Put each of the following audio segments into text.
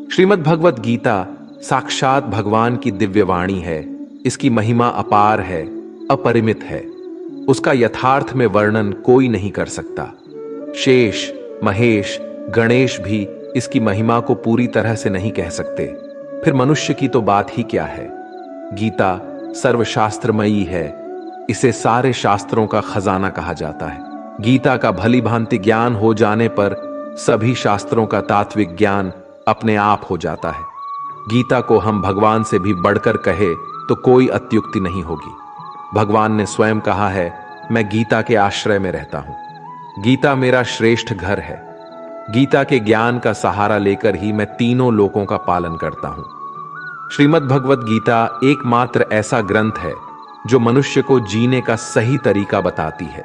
श्रीमद् भगवत गीता साक्षात भगवान की दिव्य वाणी है। इसकी महिमा अपार है, अपरिमित है। उसका यथार्थ में वर्णन कोई नहीं कर सकता। शेष, महेश, गणेश भी इसकी महिमा को पूरी तरह से नहीं कह सकते, फिर मनुष्य की तो बात ही क्या है। गीता सर्वशास्त्रमयी है। इसे सारे शास्त्रों का खजाना कहा जाता है। गीता का भली भांति ज्ञान हो जाने पर सभी शास्त्रों का तात्विक ज्ञान अपने आप हो जाता है। गीता को हम भगवान से भी बढ़कर कहे तो कोई अत्युक्ति नहीं होगी। भगवान ने स्वयं कहा है, मैं गीता के आश्रय में रहता हूं। गीता मेरा श्रेष्ठ घर है। गीता के ज्ञान का सहारा लेकर ही मैं तीनों लोकों का पालन करता हूं। श्रीमद् भगवत गीता एकमात्र ऐसा ग्रंथ है जो मनुष्य को जीने का सही तरीका बताती है।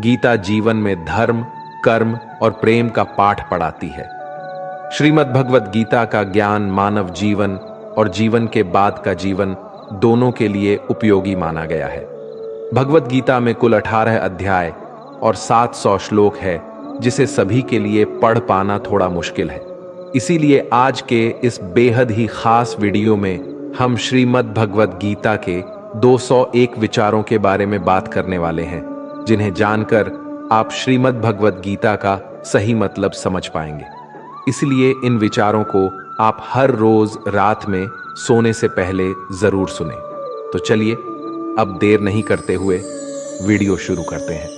गीता जीवन में धर्म, कर्म और प्रेम का पाठ पढ़ाती है। श्रीमद् भगवत गीता का ज्ञान मानव जीवन और जीवन के बाद का जीवन दोनों के लिए उपयोगी माना गया है। भगवत गीता में कुल 18 अध्याय और 700 श्लोक है, जिसे सभी के लिए पढ़ पाना थोड़ा मुश्किल है। इसीलिए आज के इस बेहद ही खास वीडियो में हम श्रीमद् भगवत गीता के 201 विचारों के बारे में बात करने वाले हैं, जिन्हें जानकर आप श्रीमद् भगवत गीता का सही मतलब समझ पाएंगे। इसलिए इन विचारों को आप हर रोज रात में सोने से पहले जरूर सुनें। तो चलिए अब देर नहीं करते हुए वीडियो शुरू करते हैं।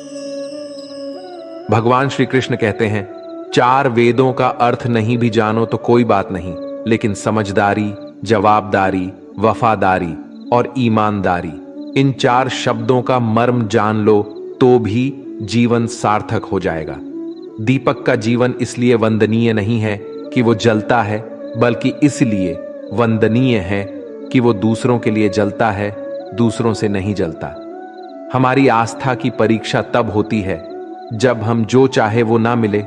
भगवान श्री कृष्ण कहते हैं, 4 वेदों का अर्थ नहीं भी जानो तो कोई बात नहीं, लेकिन समझदारी, जवाबदारी, वफादारी और ईमानदारी, इन 4 शब्दों का मर्म जान लो तो भी जीवन सार्थक हो जाएगा। दीपक का जीवन इसलिए वंदनीय नहीं है कि वो जलता है, बल्कि इसलिए वंदनीय है कि वो दूसरों के लिए जलता है, दूसरों से नहीं जलता। हमारी आस्था की परीक्षा तब होती है जब हम जो चाहे वो ना मिले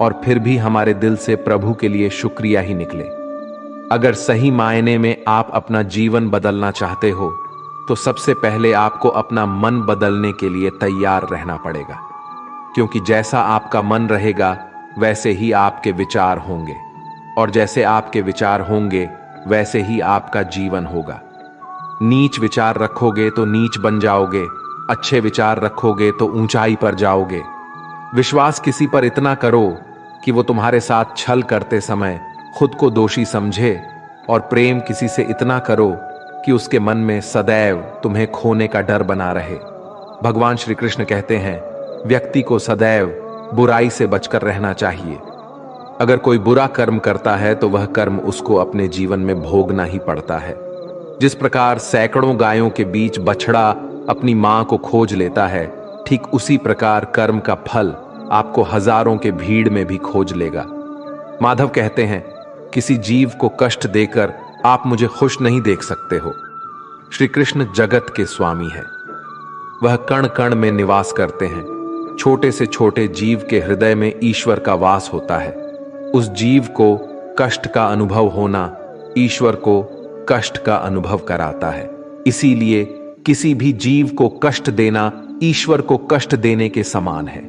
और फिर भी हमारे दिल से प्रभु के लिए शुक्रिया ही निकले। अगर सही मायने में आप अपना जीवन बदलना चाहते हो तो सबसे पहले आपको अपना मन बदलने के लिए तैयार रहना पड़ेगा, क्योंकि जैसा आपका मन रहेगा वैसे ही आपके विचार होंगे, और जैसे आपके विचार होंगे वैसे ही आपका जीवन होगा। नीच विचार रखोगे तो नीच बन जाओगे, अच्छे विचार रखोगे तो ऊंचाई पर जाओगे। विश्वास किसी पर इतना करो कि वो तुम्हारे साथ छल करते समय खुद को दोषी समझे, और प्रेम किसी से इतना करो कि उसके मन में सदैव तुम्हें खोने का डर बना रहे। भगवान श्री कृष्ण कहते हैं, व्यक्ति को सदैव बुराई से बचकर रहना चाहिए। अगर कोई बुरा कर्म करता है तो वह कर्म उसको अपने जीवन में भोगना ही पड़ता है। जिस प्रकार सैकड़ों गायों के बीच बछड़ा अपनी मां को खोज लेता है, ठीक उसी प्रकार कर्म का फल आपको हजारों के भीड़ में भी खोज लेगा। माधव कहते हैं, किसी जीव को कष्ट देकर आप मुझे खुश नहीं देख सकते हो। श्री कृष्ण जगत के स्वामी है। वह कण कण में निवास करते हैं। छोटे से छोटे जीव के हृदय में ईश्वर का वास होता है। उस जीव को कष्ट का अनुभव होना ईश्वर को कष्ट का अनुभव कराता है। इसीलिए किसी भी जीव को कष्ट देना ईश्वर को कष्ट देने के समान है।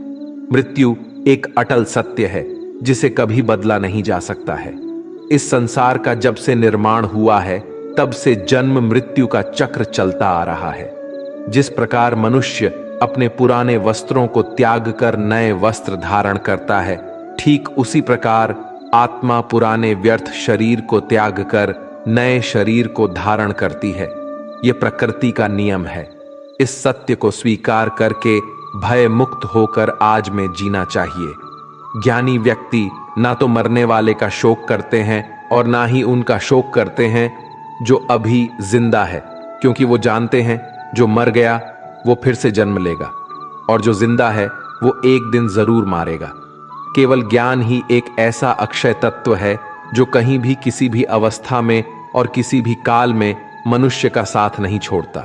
मृत्यु एक अटल सत्य है जिसे कभी बदला नहीं जा सकता है। इस संसार का जब से निर्माण हुआ है तब से जन्म मृत्यु का चक्र चलता आ रहा है। जिस प्रकार मनुष्य अपने पुराने वस्त्रों को त्याग कर नए वस्त्र धारण करता है, ठीक उसी प्रकार आत्मा पुराने व्यर्थ शरीर को त्याग कर नए शरीर को धारण करती है। यह प्रकृति का नियम है। इस सत्य को स्वीकार करके भय मुक्त होकर आज में जीना चाहिए। ज्ञानी व्यक्ति ना तो मरने वाले का शोक करते हैं और ना ही उनका शोक करते हैं जो अभी जिंदा है, क्योंकि वो जानते हैं जो मर गया वो फिर से जन्म लेगा और जो जिंदा है वो एक दिन जरूर मारेगा। केवल ज्ञान ही एक ऐसा अक्षय तत्व है जो कहीं भी किसी भी अवस्था में और किसी भी काल में मनुष्य का साथ नहीं छोड़ता।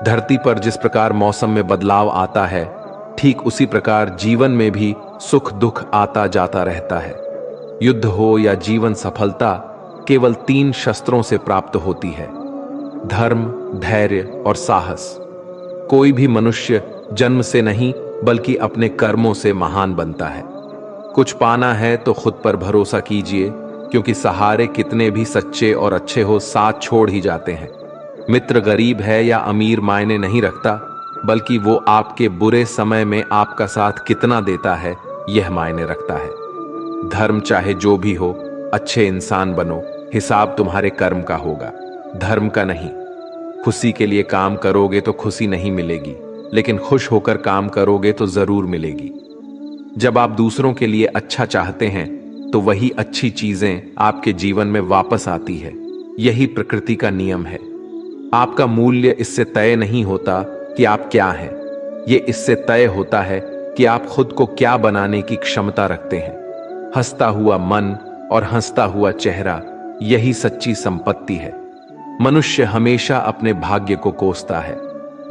धरती पर जिस प्रकार मौसम में बदलाव आता है, ठीक उसी प्रकार जीवन में भी सुख दुख आता जाता रहता है। युद्ध हो या जीवन सफलता केवल 3 शस्त्रों से प्राप्त होती है: धर्म, धैर्य और साहस। कोई भी मनुष्य जन्म से नहीं बल्कि अपने कर्मों से महान बनता है। कुछ पाना है तो खुद पर भरोसा कीजिए, क्योंकि सहारे कितने भी सच्चे और अच्छे हो साथ छोड़ ही जाते हैं। मित्र गरीब है या अमीर मायने नहीं रखता, बल्कि वो आपके बुरे समय में आपका साथ कितना देता है यह मायने रखता है। धर्म चाहे जो भी हो, अच्छे इंसान बनो, हिसाब तुम्हारे कर्म का होगा, धर्म का नहीं। खुशी के लिए काम करोगे तो खुशी नहीं मिलेगी, लेकिन खुश होकर काम करोगे तो जरूर मिलेगी। जब आप दूसरों के लिए अच्छा चाहते हैं तो वही अच्छी चीजें आपके जीवन में वापस आती है। यही प्रकृति का नियम है। आपका मूल्य इससे तय नहीं होता कि आप क्या हैं, ये इससे तय होता है कि आप खुद को क्या बनाने की क्षमता रखते हैं। हंसता हुआ मन और हंसता हुआ चेहरा, यही सच्ची संपत्ति है। मनुष्य हमेशा अपने भाग्य को कोसता है,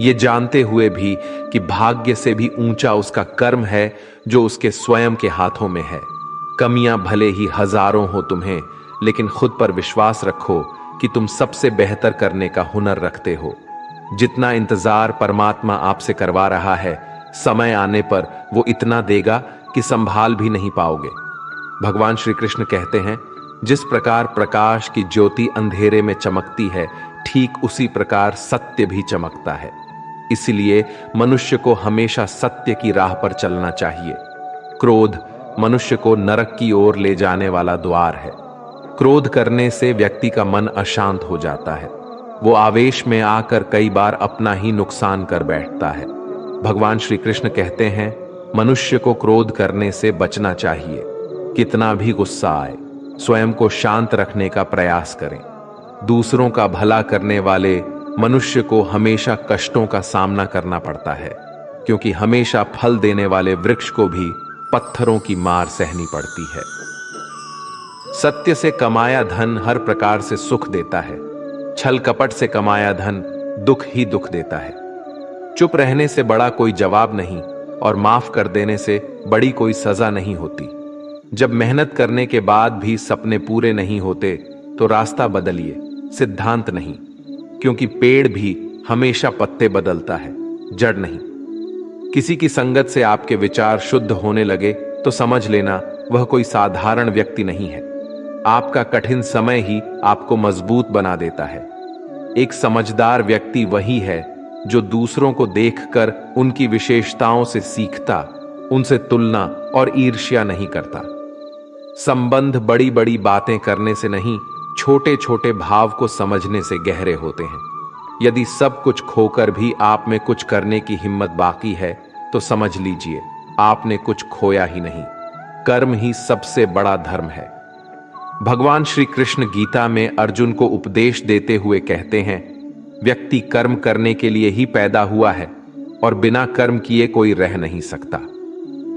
ये जानते हुए भी कि भाग्य से भी ऊंचा उसका कर्म है जो उसके स्वयं के हाथों में है। कमियां भले ही हजारों हो तुम्हें, लेकिन खुद पर विश्वास रखो कि तुम सबसे बेहतर करने का हुनर रखते हो। जितना इंतजार परमात्मा आपसे करवा रहा है, समय आने पर वो इतना देगा कि संभाल भी नहीं पाओगे। भगवान श्री कृष्ण कहते हैं, जिस प्रकार प्रकाश की ज्योति अंधेरे में चमकती है, ठीक उसी प्रकार सत्य भी चमकता है। इसलिए मनुष्य को हमेशा सत्य की राह पर चलना चाहिए। क्रोध मनुष्य को नरक की ओर ले जाने वाला द्वार है। क्रोध करने से व्यक्ति का मन अशांत हो जाता है। वो आवेश में आकर कई बार अपना ही नुकसान कर बैठता है। भगवान श्री कृष्ण कहते हैं, मनुष्य को क्रोध करने से बचना चाहिए। कितना भी गुस्सा आए, स्वयं को शांत रखने का प्रयास करें। दूसरों का भला करने वाले मनुष्य को हमेशा कष्टों का सामना करना पड़ता है, क्योंकि हमेशा फल देने वाले वृक्ष को भी पत्थरों की मार सहनी पड़ती है। सत्य से कमाया धन हर प्रकार से सुख देता है, छल कपट से कमाया धन दुख ही दुख देता है। चुप रहने से बड़ा कोई जवाब नहीं, और माफ कर देने से बड़ी कोई सजा नहीं होती। जब मेहनत करने के बाद भी सपने पूरे नहीं होते तो रास्ता बदलिए, सिद्धांत नहीं, क्योंकि पेड़ भी हमेशा पत्ते बदलता है, जड़ नहीं। किसी की संगत से आपके विचार शुद्ध होने लगे तो समझ लेना वह कोई साधारण व्यक्ति नहीं है। आपका कठिन समय ही आपको मजबूत बना देता है। एक समझदार व्यक्ति वही है जो दूसरों को देखकर उनकी विशेषताओं से सीखता, उनसे तुलना और ईर्ष्या नहीं करता। संबंध बड़ी बड़ी बातें करने से नहीं, छोटे छोटे भाव को समझने से गहरे होते हैं। यदि सब कुछ खोकर भी आप में कुछ करने की हिम्मत बाकी है तो समझ लीजिए आपने कुछ खोया ही नहीं। कर्म ही सबसे बड़ा धर्म है। भगवान श्री कृष्ण गीता में अर्जुन को उपदेश देते हुए कहते हैं, व्यक्ति कर्म करने के लिए ही पैदा हुआ है और बिना कर्म किए कोई रह नहीं सकता।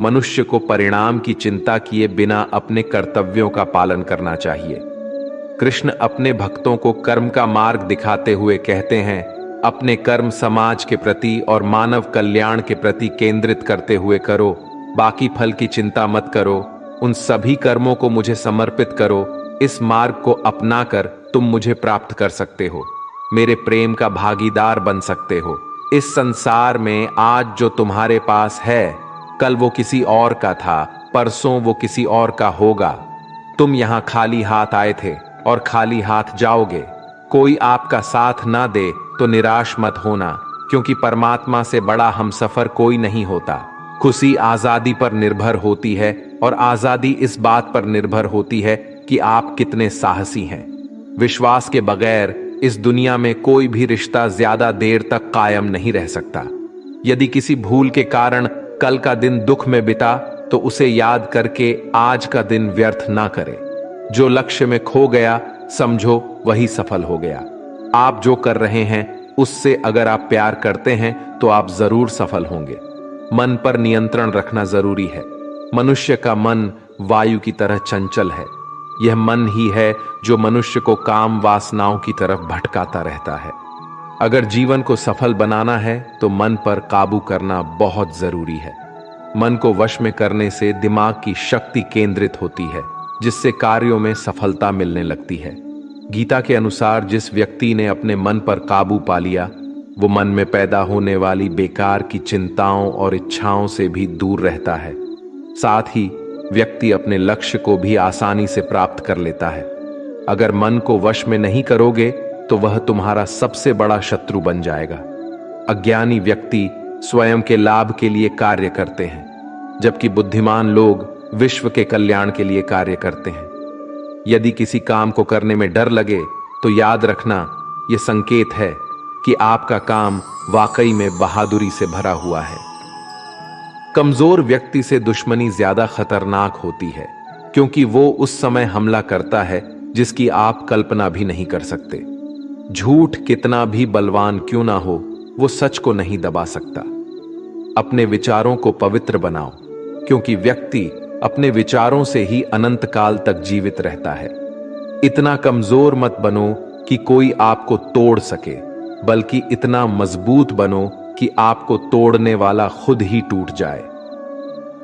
मनुष्य को परिणाम की चिंता किए बिना अपने कर्तव्यों का पालन करना चाहिए। कृष्ण अपने भक्तों को कर्म का मार्ग दिखाते हुए कहते हैं, अपने कर्म समाज के प्रति और मानव कल्याण के प्रति केंद्रित करते हुए करो, बाकी फल की चिंता मत करो। उन सभी कर्मों को मुझे समर्पित करो। इस मार्ग को अपनाकर तुम मुझे प्राप्त कर सकते हो, मेरे प्रेम का भागीदार बन सकते हो। इस संसार में आज जो तुम्हारे पास है, कल वो किसी और का था, परसों वो किसी और का होगा। तुम यहां खाली हाथ आए थे और खाली हाथ जाओगे। कोई आपका साथ ना दे तो निराश मत होना, क्योंकि परमात्मा से बड़ा हमसफर कोई नहीं होता। खुशी आजादी पर निर्भर होती है, और आजादी इस बात पर निर्भर होती है कि आप कितने साहसी हैं। विश्वास के बगैर इस दुनिया में कोई भी रिश्ता ज्यादा देर तक कायम नहीं रह सकता। यदि किसी भूल के कारण कल का दिन दुख में बिता तो उसे याद करके आज का दिन व्यर्थ ना करें। जो लक्ष्य में खो गया समझो वही सफल हो गया। आप जो कर रहे हैं उससे अगर आप प्यार करते हैं तो आप जरूर सफल होंगे। मन पर नियंत्रण रखना जरूरी है। मनुष्य का मन वायु की तरह चंचल है। यह मन ही है जो मनुष्य को काम वासनाओं की तरफ भटकाता रहता है। अगर जीवन को सफल बनाना है तो मन पर काबू करना बहुत जरूरी है। मन को वश में करने से दिमाग की शक्ति केंद्रित होती है, जिससे कार्यों में सफलता मिलने लगती है। गीता के अनुसार जिस व्यक्ति ने अपने मन पर काबू पा लिया, वो मन में पैदा होने वाली बेकार की चिंताओं और इच्छाओं से भी दूर रहता है। साथ ही व्यक्ति अपने लक्ष्य को भी आसानी से प्राप्त कर लेता है। अगर मन को वश में नहीं करोगे तो वह तुम्हारा सबसे बड़ा शत्रु बन जाएगा। अज्ञानी व्यक्ति स्वयं के लाभ के लिए कार्य करते हैं, जबकि बुद्धिमान लोग विश्व के कल्याण के लिए कार्य करते हैं। यदि किसी काम को करने में डर लगे तो याद रखना, यह संकेत है कि आपका काम वाकई में बहादुरी से भरा हुआ है। कमजोर व्यक्ति से दुश्मनी ज्यादा खतरनाक होती है, क्योंकि वो उस समय हमला करता है जिसकी आप कल्पना भी नहीं कर सकते। झूठ कितना भी बलवान क्यों ना हो, वो सच को नहीं दबा सकता। अपने विचारों को पवित्र बनाओ, क्योंकि व्यक्ति अपने विचारों से ही अनंत काल तक जीवित रहता है। इतना कमजोर मत बनो कि कोई आपको तोड़ सके, बल्कि इतना मजबूत बनो कि आपको तोड़ने वाला खुद ही टूट जाए।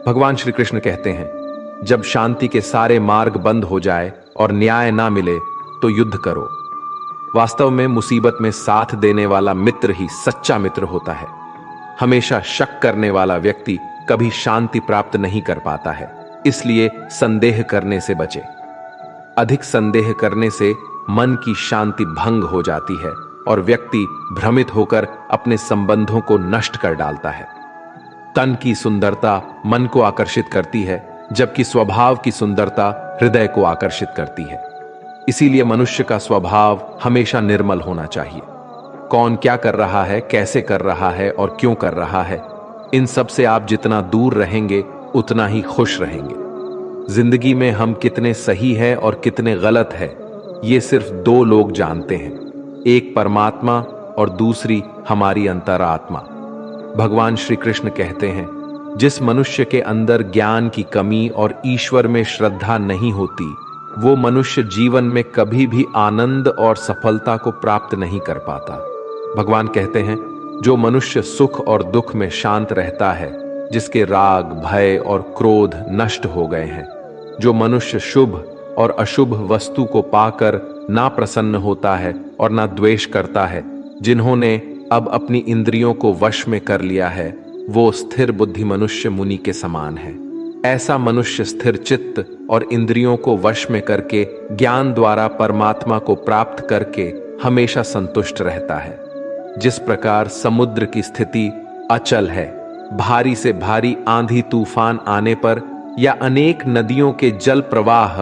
भगवान श्री कृष्ण कहते हैं, जब शांति के सारे मार्ग बंद हो जाए और न्याय ना मिले तो युद्ध करो। वास्तव में मुसीबत में साथ देने वाला मित्र ही सच्चा मित्र होता है। हमेशा शक करने वाला व्यक्ति कभी शांति प्राप्त नहीं कर पाता है, इसलिए संदेह करने से बचे। अधिक संदेह करने से मन की शांति भंग हो जाती है और व्यक्ति भ्रमित होकर अपने संबंधों को नष्ट कर डालता है। तन की सुंदरता मन को आकर्षित करती है, जबकि स्वभाव की सुंदरता हृदय को आकर्षित करती है। इसीलिए मनुष्य का स्वभाव हमेशा निर्मल होना चाहिए। कौन क्या कर रहा है, कैसे कर रहा है और क्यों कर रहा है, इन सब से आप जितना दूर रहेंगे उतना ही खुश रहेंगे। जिंदगी में हम कितने सही हैं और कितने गलत हैं, ये सिर्फ दो लोग जानते हैं, एक परमात्मा और दूसरी हमारी अंतरात्मा। भगवान श्री कृष्ण कहते हैं, जिस मनुष्य के अंदर ज्ञान की कमी और ईश्वर में श्रद्धा नहीं होती, वो मनुष्य जीवन में कभी भी आनंद और सफलता को प्राप्त नहीं कर पाता। भगवान कहते हैं, जो मनुष्य सुख और दुख में शांत रहता है, जिसके राग, भय और क्रोध नष्ट हो गए हैं, जो मनुष्य शुभ और अशुभ वस्तु को पाकर ना प्रसन्न होता है और ना द्वेष करता है, जिन्होंने अब अपनी इंद्रियों को वश में कर लिया है, वो स्थिर बुद्धि मनुष्य मुनि के समान है। ऐसा मनुष्य स्थिर चित्त और इंद्रियों को वश में करके ज्ञान द्वारा परमात्मा को प्राप्त करके हमेशा संतुष्ट रहता है। जिस प्रकार समुद्र की स्थिति अचल है, भारी से भारी आंधी तूफान आने पर या अनेक नदियों के जल प्रवाह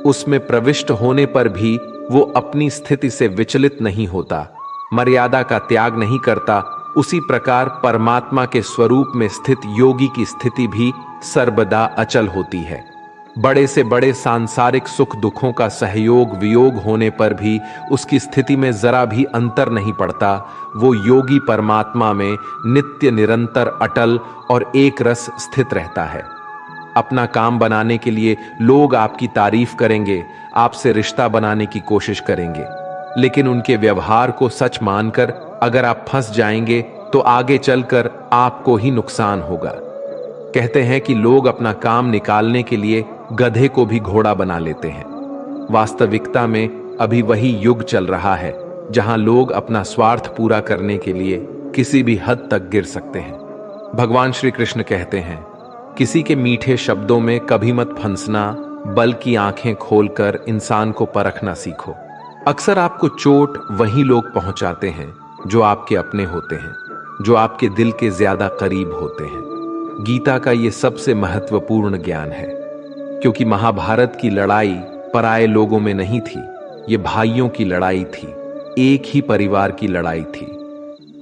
उसमें प्रविष्ट होने पर भी वो अपनी स्थिति से विचलित नहीं होता, मर्यादा का त्याग नहीं करता, उसी प्रकार परमात्मा के स्वरूप में स्थित योगी की स्थिति भी सर्वदा अचल होती है। बड़े से बड़े सांसारिक सुख दुखों का सहयोग वियोग होने पर भी उसकी स्थिति में जरा भी अंतर नहीं पड़ता। वो योगी परमात्मा में नित्य निरंतर अटल और एक रस स्थित रहता है। अपना काम बनाने के लिए लोग आपकी तारीफ करेंगे, आपसे रिश्ता बनाने की कोशिश करेंगे, लेकिन उनके व्यवहार को सच मानकर अगर आप फंस जाएंगे तो आगे चलकर आपको ही नुकसान होगा। कहते हैं कि लोग अपना काम निकालने के लिए गधे को भी घोड़ा बना लेते हैं। वास्तविकता में अभी वही युग चल रहा है जहां लोग अपना स्वार्थ पूरा करने के लिए किसी भी हद तक गिर सकते हैं। भगवान श्री कृष्ण कहते हैं, किसी के मीठे शब्दों में कभी मत फंसना, बल्कि आंखें खोलकर इंसान को परखना सीखो। अक्सर आपको चोट वही लोग पहुंचाते हैं जो आपके अपने होते हैं, जो आपके दिल के ज्यादा करीब होते हैं। गीता का ये सबसे महत्वपूर्ण ज्ञान है, क्योंकि महाभारत की लड़ाई पराये लोगों में नहीं थी, ये भाइयों की लड़ाई थी, एक ही परिवार की लड़ाई थी।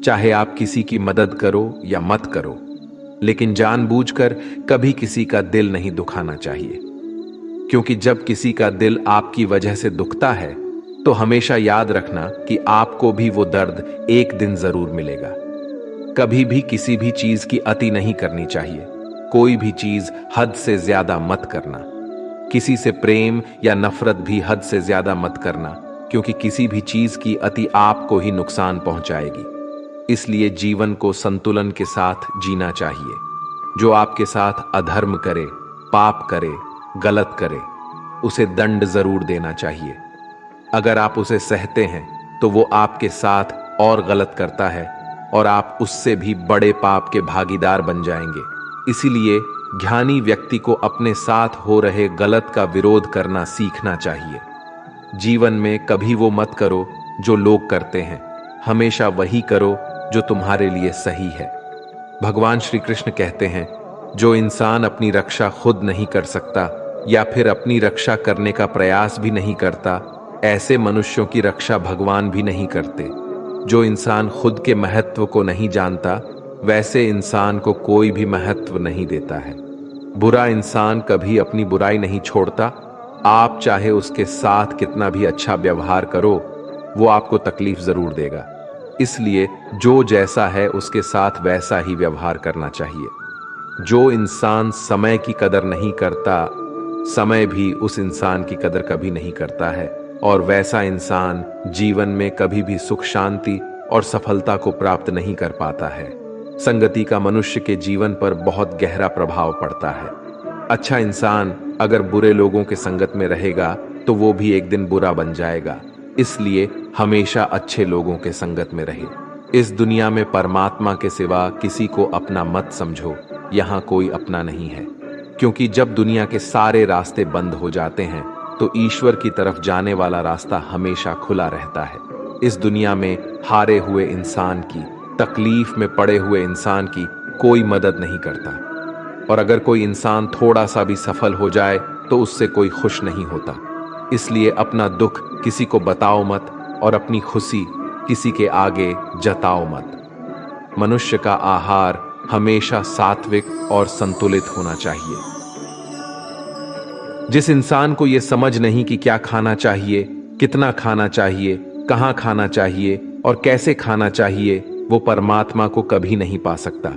चाहे आप किसी की मदद करो या मत करो, लेकिन जानबूझकर कभी किसी का दिल नहीं दुखाना चाहिए, क्योंकि जब किसी का दिल आपकी वजह से दुखता है तो हमेशा याद रखना कि आपको भी वो दर्द एक दिन जरूर मिलेगा। कभी भी किसी भी चीज की अति नहीं करनी चाहिए। कोई भी चीज हद से ज्यादा मत करना। किसी से प्रेम या नफरत भी हद से ज्यादा मत करना, क्योंकि किसी भी चीज की अति आपको ही नुकसान पहुंचाएगी। इसलिए जीवन को संतुलन के साथ जीना चाहिए। जो आपके साथ अधर्म करे, पाप करे, गलत करे, उसे दंड जरूर देना चाहिए। अगर आप उसे सहते हैं तो वो आपके साथ और गलत करता है और आप उससे भी बड़े पाप के भागीदार बन जाएंगे। इसीलिए ज्ञानी व्यक्ति को अपने साथ हो रहे गलत का विरोध करना सीखना चाहिए। जीवन में कभी वो मत करो जो लोग करते हैं, हमेशा वही करो जो तुम्हारे लिए सही है। भगवान श्री कृष्ण कहते हैं, जो इंसान अपनी रक्षा खुद नहीं कर सकता या फिर अपनी रक्षा करने का प्रयास भी नहीं करता, ऐसे मनुष्यों की रक्षा भगवान भी नहीं करते। जो इंसान खुद के महत्व को नहीं जानता, वैसे इंसान को कोई भी महत्व नहीं देता है। बुरा इंसान कभी अपनी बुराई नहीं छोड़ता। आप चाहे उसके साथ कितना भी अच्छा व्यवहार करो, वो आपको तकलीफ जरूर देगा। इसलिए जो जैसा है उसके साथ वैसा ही व्यवहार करना चाहिए। जो इंसान समय की कदर नहीं करता, समय भी उस इंसान की कदर कभी नहीं करता है, और वैसा इंसान जीवन में कभी भी सुख शांति और सफलता को प्राप्त नहीं कर पाता है। संगति का मनुष्य के जीवन पर बहुत गहरा प्रभाव पड़ता है। अच्छा इंसान अगर बुरे लोगों के संगत में रहेगा तो वो भी एक दिन बुरा बन जाएगा। इसलिए हमेशा अच्छे लोगों के संगत में रहे। इस दुनिया में परमात्मा के सिवा किसी को अपना मत समझो, यहाँ कोई अपना नहीं है। क्योंकि जब दुनिया के सारे रास्ते बंद हो जाते हैं तो ईश्वर की तरफ जाने वाला रास्ता हमेशा खुला रहता है। इस दुनिया में हारे हुए इंसान की, तकलीफ में पड़े हुए इंसान की कोई मदद नहीं करता, और अगर कोई इंसान थोड़ा सा भी सफल हो जाए तो उससे कोई खुश नहीं होता। इसलिए अपना दुख किसी को बताओ मत और अपनी खुशी किसी के आगे जताओ मत। मनुष्य का आहार हमेशा सात्विक और संतुलित होना चाहिए। जिस इंसान को यह समझ नहीं कि क्या खाना चाहिए, कितना खाना चाहिए, कहां खाना चाहिए और कैसे खाना चाहिए, वो परमात्मा को कभी नहीं पा सकता।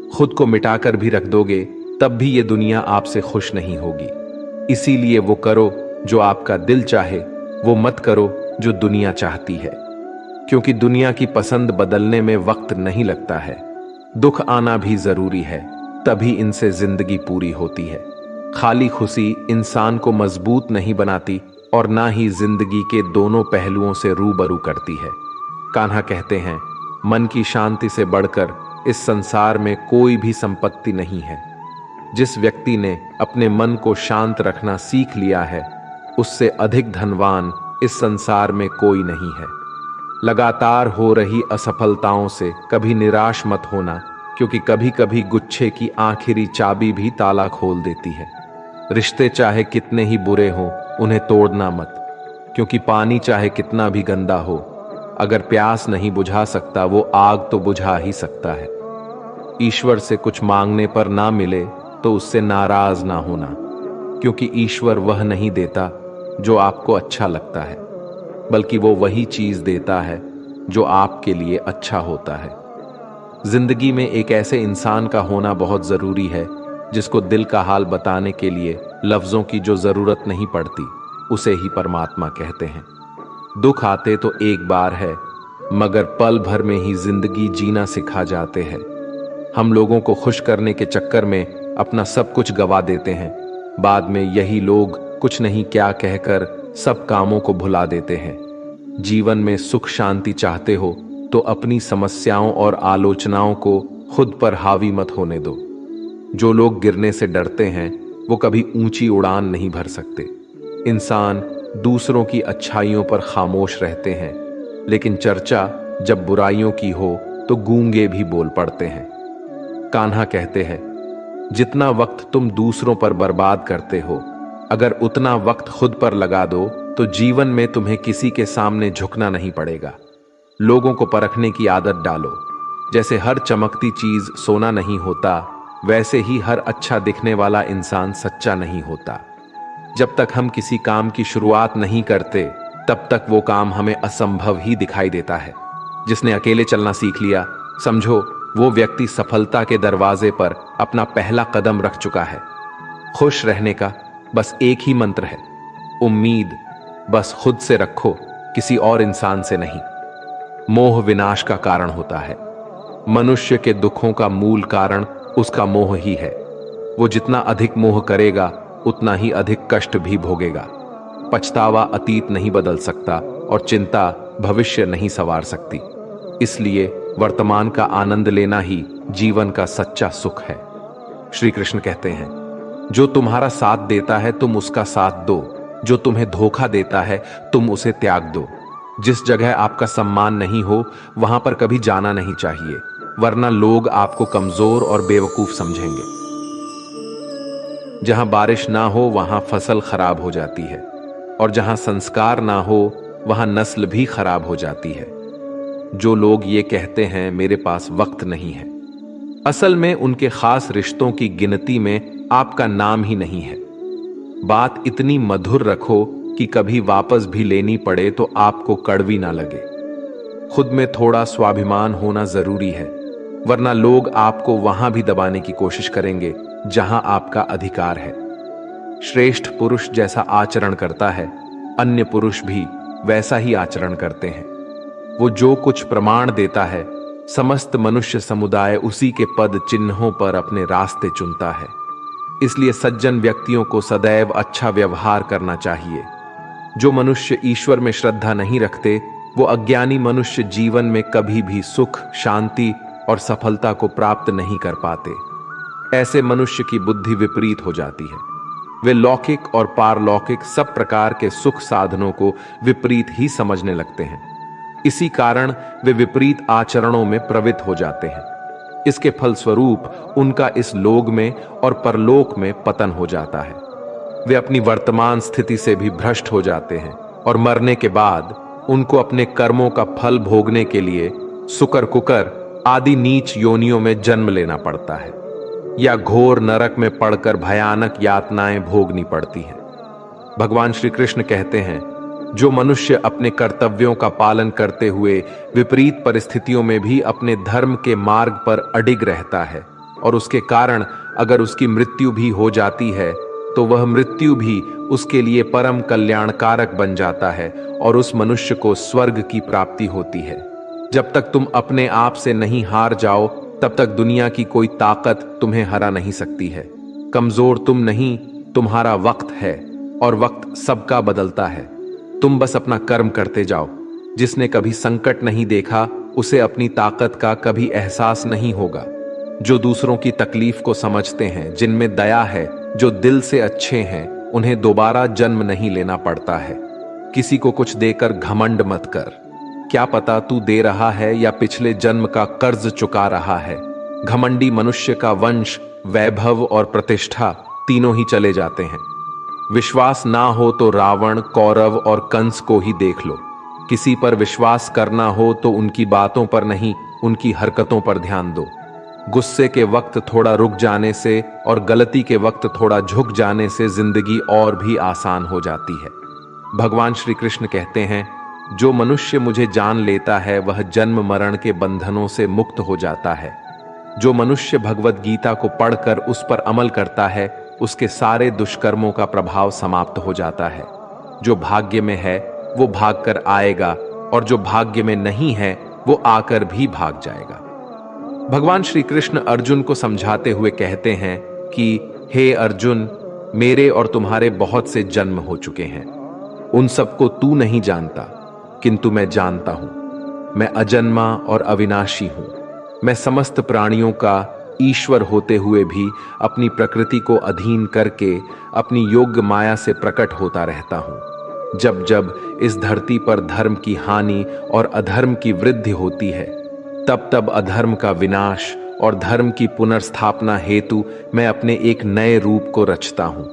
खुद को मिटाकर भी रख दोगे तब भी ये दुनिया आपसे खुश नहीं होगी। इसीलिए वो करो जो आपका दिल चाहे, वो मत करो जो दुनिया चाहती है। क्योंकि दुनिया की पसंद बदलने में वक्त नहीं लगता है। दुख आना भी जरूरी है, तभी इनसे जिंदगी पूरी होती है। खाली खुशी इंसान को मजबूत नहीं बनाती और ना ही जिंदगी के दोनों पहलुओं से रूबरू करती है। कान्हा कहते हैं, मन की शांति से बढ़कर इस संसार में कोई भी संपत्ति नहीं है। जिस व्यक्ति ने अपने मन को शांत रखना सीख लिया है, उससे अधिक धनवान इस संसार में कोई नहीं है। लगातार हो रही असफलताओं से कभी निराश मत होना, क्योंकि कभी कभी गुच्छे की आखिरी चाबी भी ताला खोल देती है। रिश्ते चाहे कितने ही बुरे हों, उन्हें तोड़ना मत, क्योंकि पानी चाहे कितना भी गंदा हो, अगर प्यास नहीं बुझा सकता वो आग तो बुझा ही सकता है। ईश्वर से कुछ मांगने पर ना मिले तो उससे नाराज ना होना, क्योंकि ईश्वर वह नहीं देता जो आपको अच्छा लगता है, बल्कि वो वही चीज देता है जो आपके लिए अच्छा होता है। जिंदगी में एक ऐसे इंसान का होना बहुत जरूरी है जिसको दिल का हाल बताने के लिए लफ्जों की जो जरूरत नहीं पड़ती, उसे ही परमात्मा कहते हैं। दुख आते तो एक बार है, मगर पल भर में ही जिंदगी जीना सिखा जाते हैं। हम लोगों को खुश करने के चक्कर में अपना सब कुछ गवा देते हैं। बाद में यही लोग कुछ नहीं क्या कहकर सब कामों को भुला देते हैं। जीवन में सुख शांति चाहते हो तो अपनी समस्याओं और आलोचनाओं को खुद पर हावी मत होने दो। जो लोग गिरने से डरते हैं वो कभी ऊंची उड़ान नहीं भर सकते। इंसान दूसरों की अच्छाइयों पर खामोश रहते हैं, लेकिन चर्चा जब बुराइयों की हो तो गूंगे भी बोल पड़ते हैं। कान्हा कहते हैं, जितना वक्त तुम दूसरों पर बर्बाद करते हो, अगर उतना वक्त खुद पर लगा दो तो जीवन में तुम्हें किसी के सामने झुकना नहीं पड़ेगा। लोगों को परखने की आदत डालो। जैसे हर चमकती चीज सोना नहीं होता, वैसे ही हर अच्छा दिखने वाला इंसान सच्चा नहीं होता। जब तक हम किसी काम की शुरुआत नहीं करते, तब तक वो काम हमें असंभव ही दिखाई देता है। जिसने अकेले चलना सीख लिया, समझो वो व्यक्ति सफलता के दरवाजे पर अपना पहला कदम रख चुका है। खुश रहने का बस एक ही मंत्र है, उम्मीद बस खुद से रखो, किसी और इंसान से नहीं। मोह विनाश का कारण होता है। मनुष्य के दुखों का मूल कारण उसका मोह ही है। वो जितना अधिक मोह करेगा उतना ही अधिक कष्ट भी भोगेगा। पछतावा अतीत नहीं बदल सकता और चिंता भविष्य नहीं संवार सकती। इसलिए वर्तमान का आनंद लेना ही जीवन का सच्चा सुख है। श्री कृष्ण कहते हैं, जो तुम्हारा साथ देता है तुम उसका साथ दो, जो तुम्हें धोखा देता है तुम उसे त्याग दो। जिस जगह आपका सम्मान नहीं हो वहां पर कभी जाना नहीं चाहिए, वरना लोग आपको कमजोर और बेवकूफ समझेंगे। जहां बारिश ना हो वहां फसल खराब हो जाती है, और जहां संस्कार ना हो वहां नस्ल भी खराब हो जाती है। जो लोग ये कहते हैं मेरे पास वक्त नहीं है, असल में उनके खास रिश्तों की गिनती में आपका नाम ही नहीं है। बात इतनी मधुर रखो कि कभी वापस भी लेनी पड़े तो आपको कड़वी ना लगे। खुद में थोड़ा स्वाभिमान होना जरूरी है, वरना लोग आपको वहां भी दबाने की कोशिश करेंगे जहां आपका अधिकार है। श्रेष्ठ पुरुष जैसा आचरण करता है, अन्य पुरुष भी वैसा ही आचरण करते हैं। वो जो कुछ प्रमाण देता है, समस्त मनुष्य समुदाय उसी के पद चिन्हों पर अपने रास्ते चुनता है। इसलिए सज्जन व्यक्तियों को सदैव अच्छा व्यवहार करना चाहिए। जो मनुष्य ईश्वर में श्रद्धा नहीं रखते, वो अज्ञानी मनुष्य जीवन में कभी भी सुख, शांति और सफलता को प्राप्त नहीं कर पाते। ऐसे मनुष्य की बुद्धि विपरीत हो जाती है। वे लौकिक और पारलौकिक सब प्रकार के सुख साधनों को विपरीत ही समझने लगते हैं। इसी कारण वे विपरीत आचरणों में प्रवृत्त हो जाते हैं। इसके फलस्वरूप उनका इस लोक में और परलोक में पतन हो जाता है। वे अपनी वर्तमान स्थिति से भी भ्रष्ट हो जाते हैं, और मरने के बाद उनको अपने कर्मों का फल भोगने के लिए सुकर कुकर आदि नीच योनियों में जन्म लेना पड़ता है, या घोर नरक में पड़कर भयानक यातनाएं भोगनी पड़ती हैं। भगवान श्री कृष्ण कहते हैं, जो मनुष्य अपने कर्तव्यों का पालन करते हुए विपरीत परिस्थितियों में भी अपने धर्म के मार्ग पर अडिग रहता है, और उसके कारण अगर उसकी मृत्यु भी हो जाती है तो वह मृत्यु भी उसके लिए परम कल्याणकारक बन जाता है, और उस मनुष्य को स्वर्ग की प्राप्ति होती है। जब तक तुम अपने आप से नहीं हार जाओ तब तक दुनिया की कोई ताकत तुम्हें हरा नहीं सकती है। कमजोर तुम नहीं, तुम्हारा वक्त है, और वक्त सबका बदलता है। तुम बस अपना कर्म करते जाओ। जिसने कभी संकट नहीं देखा उसे अपनी ताकत का कभी एहसास नहीं होगा। जो दूसरों की तकलीफ को समझते हैं, जिनमें दया है, जो दिल से अच्छे हैं, उन्हें दोबारा जन्म नहीं लेना पड़ता है। किसी को कुछ देकर घमंड मत कर। क्या पता तू दे रहा है या पिछले जन्म का कर्ज चुका रहा है। घमंडी मनुष्य का वंश, वैभव और प्रतिष्ठा तीनों ही चले जाते हैं। विश्वास ना हो तो रावण, कौरव और कंस को ही देख लो। किसी पर विश्वास करना हो तो उनकी बातों पर नहीं, उनकी हरकतों पर ध्यान दो। गुस्से के वक्त थोड़ा रुक जाने से और गलती के वक्त थोड़ा झुक जाने से जिंदगी और भी आसान हो जाती है। भगवान श्री कृष्ण कहते हैं, जो मनुष्य मुझे जान लेता है वह जन्म मरण के बंधनों से मुक्त हो जाता है। जो मनुष्य भगवत गीता को पढ़कर उस पर अमल करता है, उसके सारे दुष्कर्मों का प्रभाव समाप्त हो जाता है। जो भाग्य में है वो भाग कर आएगा, और जो भाग्य में नहीं है वो आकर भी भाग जाएगा। भगवान श्री कृष्ण अर्जुन को समझाते हुए कहते हैं कि हे अर्जुन, मेरे और तुम्हारे बहुत से जन्म हो चुके हैं। उन सबको तू नहीं जानता, किंतु मैं जानता हूं। मैं अजन्मा और अविनाशी हूं। मैं समस्त प्राणियों का ईश्वर होते हुए भी अपनी प्रकृति को अधीन करके अपनी योग्य माया से प्रकट होता रहता हूं। जब जब इस धरती पर धर्म की हानि और अधर्म की वृद्धि होती है, तब तब अधर्म का विनाश और धर्म की पुनर्स्थापना हेतु मैं अपने एक नए रूप को रचता हूं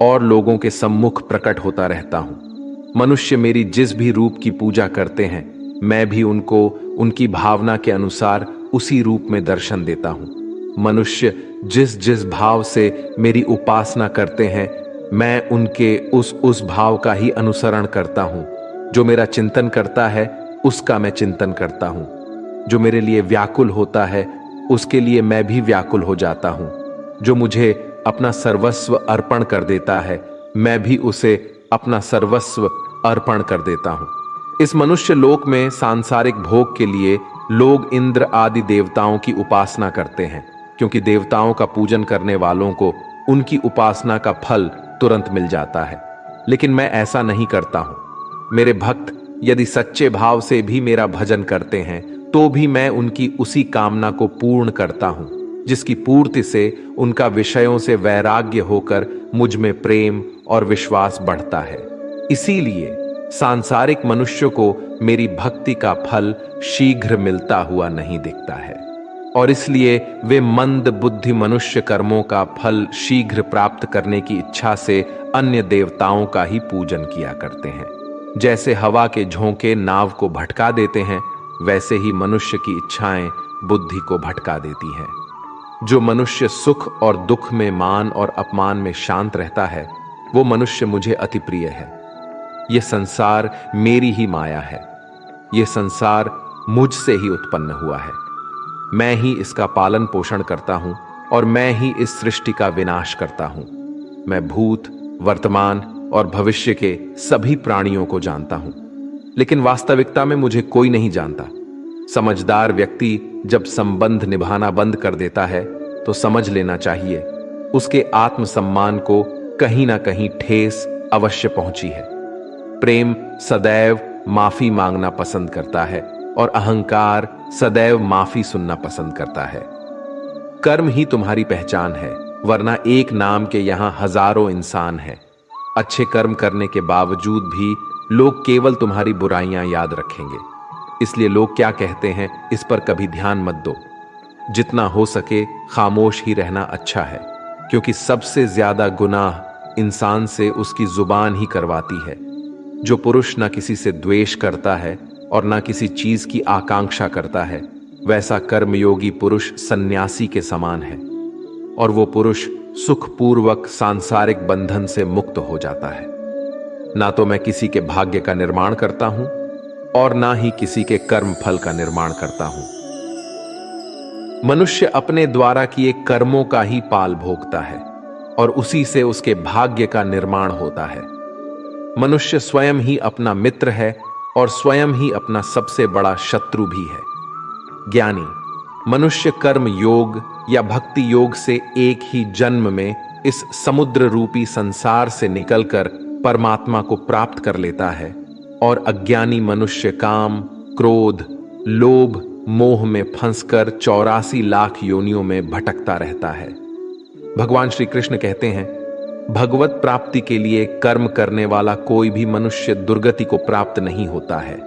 और लोगों के सम्मुख प्रकट होता रहता हूं। मनुष्य मेरी जिस भी रूप की पूजा करते हैं, मैं भी उनको उनकी भावना के अनुसार उसी रूप में दर्शन देता हूं। मनुष्य जिस जिस भाव से मेरी उपासना करते हैं, मैं उनके उस भाव का ही अनुसरण करता हूं। जो मेरा चिंतन करता है उसका मैं चिंतन करता हूं। जो मेरे लिए व्याकुल होता है उसके लिए मैं भी व्याकुल हो जाता हूं। जो मुझे अपना सर्वस्व अर्पण कर देता है, मैं भी उसे अपना सर्वस्व अर्पण कर देता हूं। इस मनुष्य लोक में सांसारिक भोग के लिए लोग इंद्र आदि देवताओं की उपासना करते हैं, क्योंकि देवताओं का पूजन करने वालों को उनकी उपासना का फल तुरंत मिल जाता है। लेकिन मैं ऐसा नहीं करता हूं। मेरे भक्त यदि सच्चे भाव से भी मेरा भजन करते हैं तो भी मैं उनकी उसी कामना को पूर्ण करता हूं। जिसकी पूर्ति से उनका विषयों से वैराग्य होकर मुझ में प्रेम और विश्वास बढ़ता है। इसीलिए सांसारिक मनुष्य को मेरी भक्ति का फल शीघ्र मिलता हुआ नहीं दिखता है, और इसलिए वे मंद बुद्धि मनुष्य कर्मों का फल शीघ्र प्राप्त करने की इच्छा से अन्य देवताओं का ही पूजन किया करते हैं। जैसे हवा के झोंके नाव को भटका देते हैं, वैसे ही मनुष्य की इच्छाएं बुद्धि को भटका देती हैं। जो मनुष्य सुख और दुख में, मान और अपमान में शांत रहता है, वो मनुष्य मुझे अति प्रिय है। यह संसार मेरी ही माया है। यह संसार मुझसे ही उत्पन्न हुआ है। मैं ही इसका पालन पोषण करता हूं और मैं ही इस सृष्टि का विनाश करता हूं। मैं भूत, वर्तमान और भविष्य के सभी प्राणियों को जानता हूं, लेकिन वास्तविकता में मुझे कोई नहीं जानता। समझदार व्यक्ति जब संबंध निभाना बंद कर देता है तो समझ लेना चाहिए उसके आत्मसम्मान को कहीं ना कहीं ठेस अवश्य पहुंची है। प्रेम सदैव माफी मांगना पसंद करता है और अहंकार सदैव माफी सुनना पसंद करता है। कर्म ही तुम्हारी पहचान है, वरना एक नाम के यहां हजारों इंसान हैं। अच्छे कर्म करने के बावजूद भी लोग केवल तुम्हारी बुराइयां याद रखेंगे। इसलिए लोग क्या कहते हैं इस पर कभी ध्यान मत दो। जितना हो सके खामोश ही रहना अच्छा है, क्योंकि सबसे ज्यादा गुनाह इंसान से उसकी जुबान ही करवाती है। जो पुरुष ना किसी से द्वेष करता है और ना किसी चीज की आकांक्षा करता है, वैसा कर्मयोगी पुरुष सन्यासी के समान है, और वो पुरुष सुखपूर्वक सांसारिक बंधन से मुक्त हो जाता है। ना तो मैं किसी के भाग्य का निर्माण करता हूं और ना ही किसी के कर्म फल का निर्माण करता हूं। मनुष्य अपने द्वारा किए कर्मों का ही पाल भोगता है और उसी से उसके भाग्य का निर्माण होता है। मनुष्य स्वयं ही अपना मित्र है और स्वयं ही अपना सबसे बड़ा शत्रु भी है। ज्ञानी मनुष्य कर्म योग या भक्ति योग से एक ही जन्म में इस समुद्र रूपी संसार से निकलकर परमात्मा को प्राप्त कर लेता है, और अज्ञानी मनुष्य काम, क्रोध, लोभ, मोह में फंसकर 84 लाख योनियों में भटकता रहता है। भगवान श्री कृष्ण कहते हैं, भगवत प्राप्ति के लिए कर्म करने वाला कोई भी मनुष्य दुर्गति को प्राप्त नहीं होता है।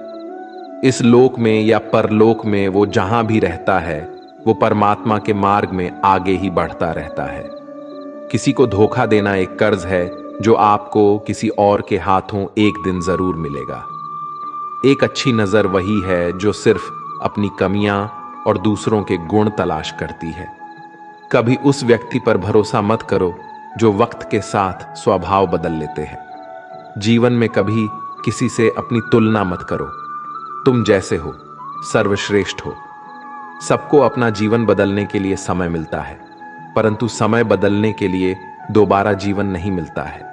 इस लोक में या परलोक में वो जहां भी रहता है, वो परमात्मा के मार्ग में आगे ही बढ़ता रहता है। किसी को धोखा देना एक कर्ज है जो आपको किसी और के हाथों एक दिन जरूर मिलेगा। एक अच्छी नजर वही है जो सिर्फ अपनी कमियां और दूसरों के गुण तलाश करती है। कभी उस व्यक्ति पर भरोसा मत करो जो वक्त के साथ स्वभाव बदल लेते हैं। जीवन में कभी किसी से अपनी तुलना मत करो। तुम जैसे हो सर्वश्रेष्ठ हो। सबको अपना जीवन बदलने के लिए समय मिलता है, परंतु समय बदलने के लिए दोबारा जीवन नहीं मिलता है।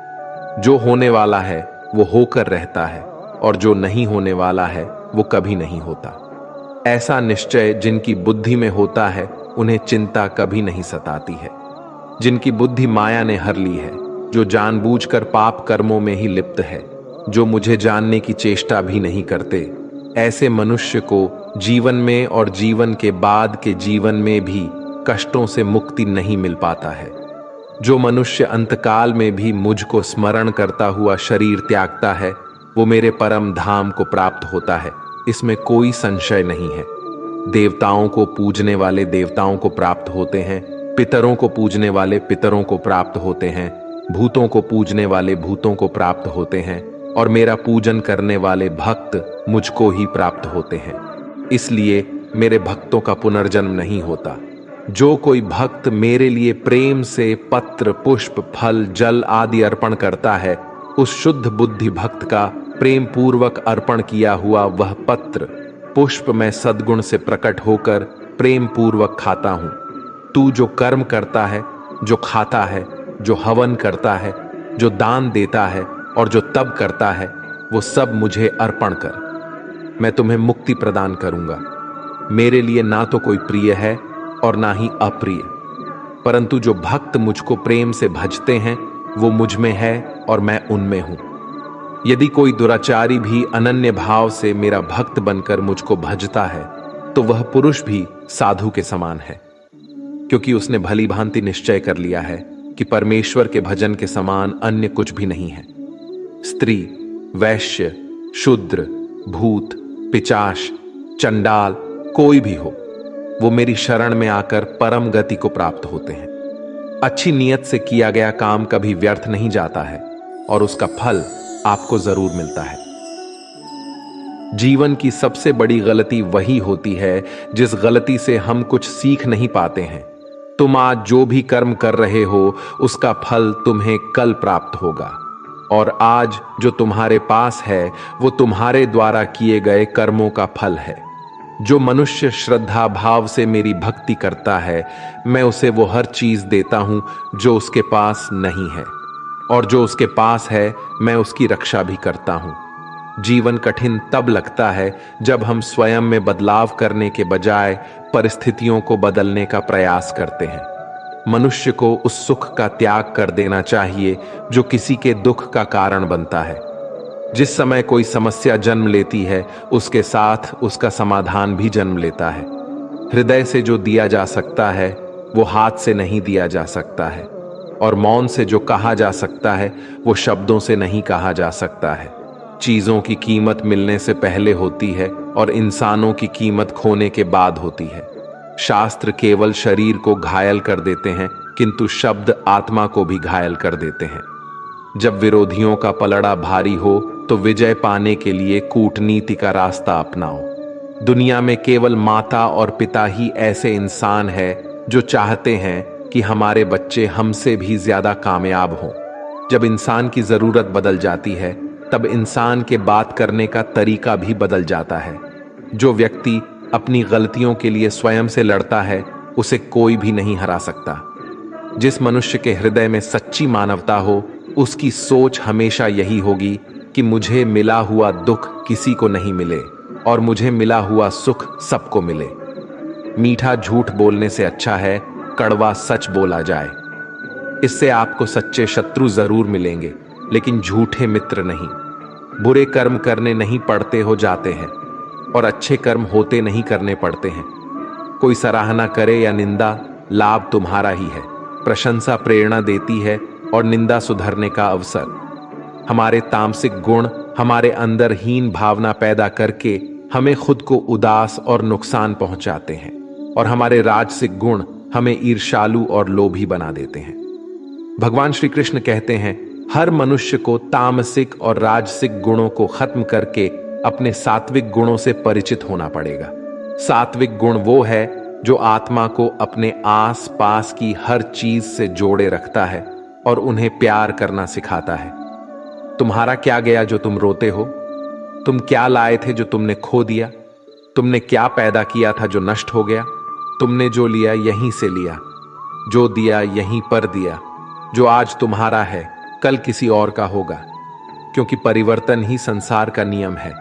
जो होने वाला है वो होकर रहता है, और जो नहीं होने वाला है वो कभी नहीं होता। ऐसा निश्चय जिनकी बुद्धि में होता है, उन्हें चिंता कभी नहीं सताती है। जिनकी बुद्धि माया ने हर ली है, जो जानबूझकर पाप कर्मों में ही लिप्त है, जो मुझे जानने की चेष्टा भी नहीं करते, ऐसे मनुष्य को जीवन में और जीवन के बाद के जीवन में भी कष्टों से मुक्ति नहीं मिल पाता है। जो मनुष्य अंतकाल में भी मुझको स्मरण करता हुआ शरीर त्यागता है, वो मेरे परम धाम को प्राप्त होता है, इसमें कोई संशय नहीं है। देवताओं को पूजने वाले देवताओं को प्राप्त होते हैं, पितरों को पूजने वाले पितरों को प्राप्त होते हैं, भूतों को पूजने वाले भूतों को प्राप्त होते हैं, और मेरा पूजन करने वाले भक्त मुझको ही प्राप्त होते हैं। इसलिए मेरे भक्तों का पुनर्जन्म नहीं होता। जो कोई भक्त मेरे लिए प्रेम से पत्र, पुष्प, फल, जल आदि अर्पण करता है, उस शुद्ध बुद्धि भक्त का प्रेम पूर्वक अर्पण किया हुआ वह पत्र, पुष्प मैं सद्गुण से प्रकट होकर प्रेम पूर्वक खाता हूं। तू जो कर्म करता है, जो खाता है, जो हवन करता है, जो दान देता है और जो तप करता है, वो सब मुझे अर्पण कर। मैं तुम्हें मुक्ति प्रदान करूंगा। मेरे लिए ना तो कोई प्रिय है और ना ही अप्रिय, परंतु जो भक्त मुझको प्रेम से भजते हैं वो मुझ में है और मैं उनमें हूं। यदि कोई दुराचारी भी अनन्य भाव से मेरा भक्त बनकर मुझको भजता है, तो वह पुरुष भी साधु के समान है, क्योंकि उसने भली भांति निश्चय कर लिया है कि परमेश्वर के भजन के समान अन्य कुछ भी नहीं है। स्त्री, वैश्य, शूद्र, भूत, पिचाश, चंडाल, कोई भी हो, वो मेरी शरण में आकर परम गति को प्राप्त होते हैं। अच्छी नीयत से किया गया काम कभी व्यर्थ नहीं जाता है और उसका फल आपको जरूर मिलता है। जीवन की सबसे बड़ी गलती वही होती है जिस गलती से हम कुछ सीख नहीं पाते हैं। तुम आज जो भी कर्म कर रहे हो उसका फल तुम्हें कल प्राप्त होगा, और आज जो तुम्हारे पास है वो तुम्हारे द्वारा किए गए कर्मों का फल है। जो मनुष्य श्रद्धा भाव से मेरी भक्ति करता है, मैं उसे वो हर चीज देता हूं जो उसके पास नहीं है, और जो उसके पास है मैं उसकी रक्षा भी करता हूं। जीवन कठिन तब लगता है जब हम स्वयं में बदलाव करने के बजाय परिस्थितियों को बदलने का प्रयास करते हैं। मनुष्य को उस सुख का त्याग कर देना चाहिए जो किसी के दुख का कारण बनता है। जिस समय कोई समस्या जन्म लेती है, उसके साथ उसका समाधान भी जन्म लेता है। हृदय से जो दिया जा सकता है वो हाथ से नहीं दिया जा सकता है, और मौन से जो कहा जा सकता है वो शब्दों से नहीं कहा जा सकता है। चीजों की कीमत मिलने से पहले होती है और इंसानों की कीमत खोने के बाद होती है। शास्त्र केवल शरीर को घायल कर देते हैं, किंतु शब्द आत्मा को भी घायल कर देते हैं। जब विरोधियों का पलड़ा भारी हो तो विजय पाने के लिए कूटनीति का रास्ता अपनाओ। दुनिया में केवल माता और पिता ही ऐसे इंसान हैं जो चाहते हैं कि हमारे बच्चे हमसे भी ज्यादा कामयाब हों। जब इंसान की जरूरत बदल जाती है तब इंसान के बात करने का तरीका भी बदल जाता है। जो व्यक्ति अपनी गलतियों के लिए स्वयं से लड़ता है उसे कोई भी नहीं हरा सकता। जिस मनुष्य के हृदय में सच्ची मानवता हो उसकी सोच हमेशा यही होगी कि मुझे मिला हुआ दुख किसी को नहीं मिले और मुझे मिला हुआ सुख सबको मिले। मीठा झूठ बोलने से अच्छा है कड़वा सच बोला जाए। इससे आपको सच्चे शत्रु जरूर मिलेंगे, लेकिन झूठे मित्र नहीं। बुरे कर्म करने नहीं पड़ते हो जाते हैं, और अच्छे कर्म होते नहीं करने पड़ते हैं। कोई सराहना करे या निंदा, लाभ तुम्हारा ही है। प्रशंसा प्रेरणा देती है और निंदा सुधरने का अवसर। हमारे तामसिक गुण हमारे अंदर हीन भावना पैदा करके हमें खुद को उदास और नुकसान पहुंचाते हैं, और हमारे राजसिक गुण हमें ईर्ष्यालु और लोभी बना देते हैं। भगवान श्री कृष्ण कहते हैं, हर मनुष्य को तामसिक और राजसिक गुणों को खत्म करके अपने सात्विक गुणों से परिचित होना पड़ेगा। सात्विक गुण वो है जो आत्मा को अपने आस पास की हर चीज से जोड़े रखता है और उन्हें प्यार करना सिखाता है। तुम्हारा क्या गया जो तुम रोते हो? तुम क्या लाए थे जो तुमने खो दिया? तुमने क्या पैदा किया था जो नष्ट हो गया? तुमने जो लिया यहीं से लिया, जो दिया यहीं पर दिया। जो आज तुम्हारा है कल किसी और का होगा, क्योंकि परिवर्तन ही संसार का नियम है,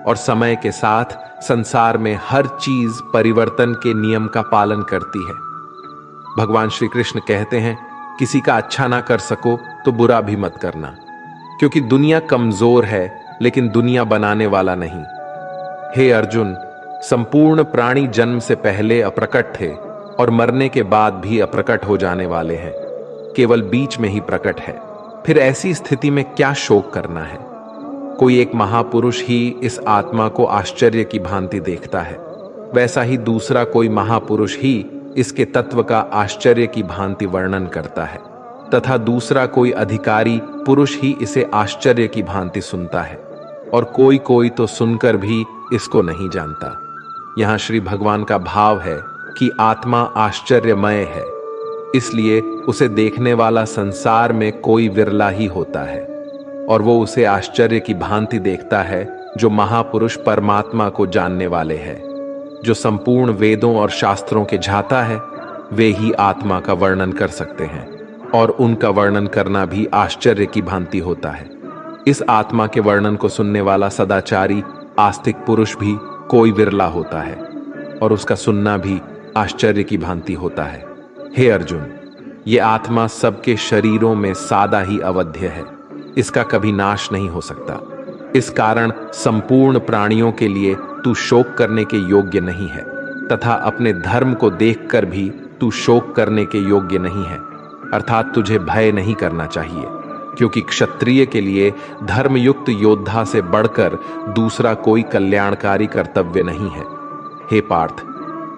और समय के साथ संसार में हर चीज परिवर्तन के नियम का पालन करती है। भगवान श्री कृष्ण कहते हैं, किसी का अच्छा ना कर सको तो बुरा भी मत करना, क्योंकि दुनिया कमजोर है लेकिन दुनिया बनाने वाला नहीं। हे अर्जुन, संपूर्ण प्राणी जन्म से पहले अप्रकट थे और मरने के बाद भी अप्रकट हो जाने वाले हैं, केवल बीच में ही प्रकट है। फिर ऐसी स्थिति में क्या शोक करना है? कोई एक महापुरुष ही इस आत्मा को आश्चर्य की भांति देखता है, वैसा ही दूसरा कोई महापुरुष ही इसके तत्व का आश्चर्य की भांति वर्णन करता है, तथा दूसरा कोई अधिकारी पुरुष ही इसे आश्चर्य की भांति सुनता है, और कोई कोई तो सुनकर भी इसको नहीं जानता। यहाँ श्री भगवान का भाव है कि आत्मा आश्चर्यमय है, इसलिए उसे देखने वाला संसार में कोई विरला ही होता है, और वो उसे आश्चर्य की भांति देखता है जो महापुरुष परमात्मा को जानने वाले हैं। जो संपूर्ण वेदों और शास्त्रों के झाता है वे ही आत्मा का वर्णन कर सकते हैं, और उनका वर्णन करना भी आश्चर्य की भांति होता है। इस आत्मा के वर्णन को सुनने वाला सदाचारी आस्तिक पुरुष भी कोई विरला होता है, और उसका सुनना भी आश्चर्य की भांति होता है। हे अर्जुन, ये आत्मा सबके शरीरों में सादा ही अवध्य है, इसका कभी नाश नहीं हो सकता। इस कारण संपूर्ण प्राणियों के लिए तू शोक करने के योग्य नहीं है, तथा अपने धर्म को देखकर भी तू शोक करने के योग्य नहीं है, अर्थात तुझे भय नहीं करना चाहिए, क्योंकि क्षत्रिय के लिए धर्मयुक्त योद्धा से बढ़कर दूसरा कोई कल्याणकारी कर्तव्य नहीं है। हे पार्थ,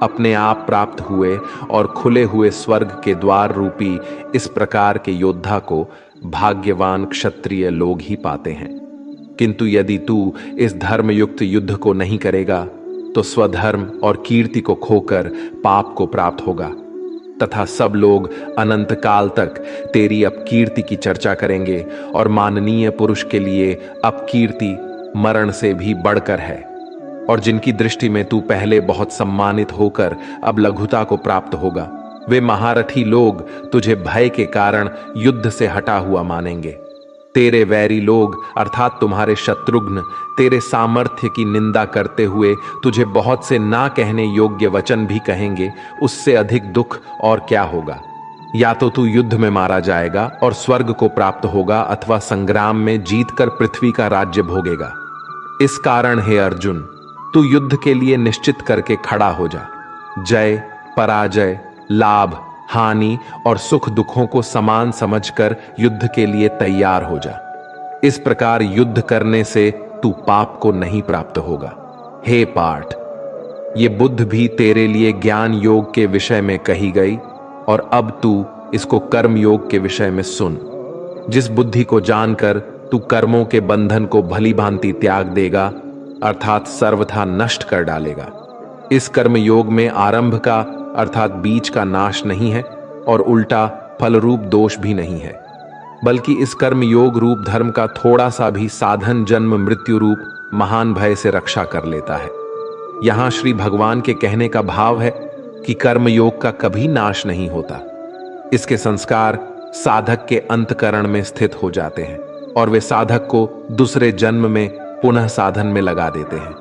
अपने आप प्राप्त हुए और खुले हुए स्वर्ग के द्वार रूपी इस प्रकार के योद्धा को भाग्यवान क्षत्रिय लोग ही पाते हैं। किंतु यदि तू इस धर्मयुक्त युद्ध को नहीं करेगा तो स्वधर्म और कीर्ति को खोकर पाप को प्राप्त होगा, तथा सब लोग अनंत काल तक तेरी अपकीर्ति की चर्चा करेंगे, और माननीय पुरुष के लिए अपकीर्ति मरण से भी बढ़कर है। और जिनकी दृष्टि में तू पहले बहुत सम्मानित होकर अब लघुता को प्राप्त होगा, वे महारथी लोग तुझे भय के कारण युद्ध से हटा हुआ मानेंगे। तेरे वैरी लोग अर्थात तुम्हारे शत्रुघ्न तेरे सामर्थ्य की निंदा करते हुए तुझे बहुत से ना कहने योग्य वचन भी कहेंगे। उससे अधिक दुख और क्या होगा? या तो तू युद्ध में मारा जाएगा और स्वर्ग को प्राप्त होगा, अथवा संग्राम में जीतकर पृथ्वी का राज्य भोगेगा। इस कारण हे अर्जुन, तू युद्ध के लिए निश्चित करके खड़ा हो जा। जय पराजय, लाभ हानि और सुख दुखों को समान समझकर युद्ध के लिए तैयार हो जा। इस प्रकार युद्ध करने से तू पाप को नहीं प्राप्त होगा। हे पार्थ, ये बुद्ध भी तेरे लिए ज्ञान योग के विषय में कही गई, और अब तू इसको कर्म योग के विषय में सुन। जिस बुद्धि को जानकर तू कर्मों के बंधन को भली भांति त्याग देगा, अर्थात सर्वथा नष्ट कर डालेगा। इस कर्म योग में आरंभ का अर्थात बीज का नाश नहीं है, और उल्टा फल रूप दोष भी नहीं है, बल्कि इस कर्म योग रूप धर्म का थोड़ा सा भी साधन जन्म मृत्यु रूप महान भय से रक्षा कर लेता है। यहां श्री भगवान के कहने का भाव है कि कर्म योग का कभी नाश नहीं होता। इसके संस्कार साधक के अंतकरण में स्थित हो जाते हैं, और वे साधक को दूसरे जन्म में पुनः साधन में लगा देते हैं।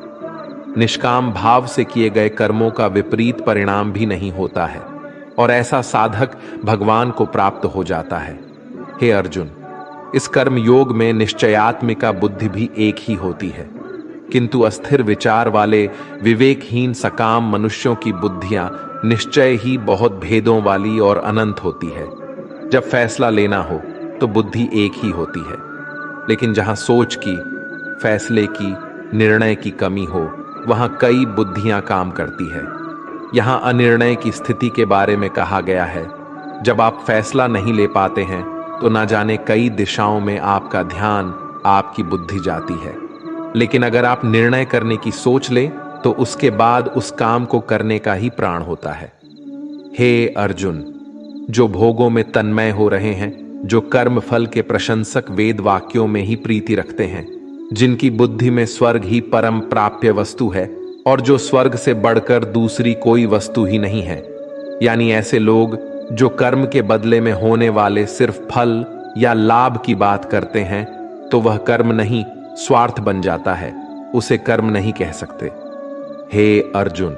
निष्काम भाव से किए गए कर्मों का विपरीत परिणाम भी नहीं होता है, और ऐसा साधक भगवान को प्राप्त हो जाता है। हे अर्जुन, इस कर्म योग में निश्चयात्मिका बुद्धि भी एक ही होती है, किंतु अस्थिर विचार वाले विवेकहीन सकाम मनुष्यों की बुद्धियां निश्चय ही बहुत भेदों वाली और अनंत होती है। जब फैसला लेना हो तो बुद्धि एक ही होती है, लेकिन जहां सोच की, फैसले की, निर्णय की कमी हो, वहां कई बुद्धियां काम करती है। यहां अनिर्णय की स्थिति के बारे में कहा गया है। जब आप फैसला नहीं ले पाते हैं तो ना जाने कई दिशाओं में आपका ध्यान, आपकी बुद्धि जाती है। लेकिन अगर आप निर्णय करने की सोच ले तो उसके बाद उस काम को करने का ही प्राण होता है। हे अर्जुन, जो भोगों में तन्मय हो रहे हैं, जो कर्म फल के प्रशंसक वेद वाक्यों में ही प्रीति रखते हैं, जिनकी बुद्धि में स्वर्ग ही परम प्राप्य वस्तु है, और जो स्वर्ग से बढ़कर दूसरी कोई वस्तु ही नहीं है, यानी ऐसे लोग जो कर्म के बदले में होने वाले सिर्फ फल या लाभ की बात करते हैं, तो वह कर्म नहीं स्वार्थ बन जाता है, उसे कर्म नहीं कह सकते। हे अर्जुन,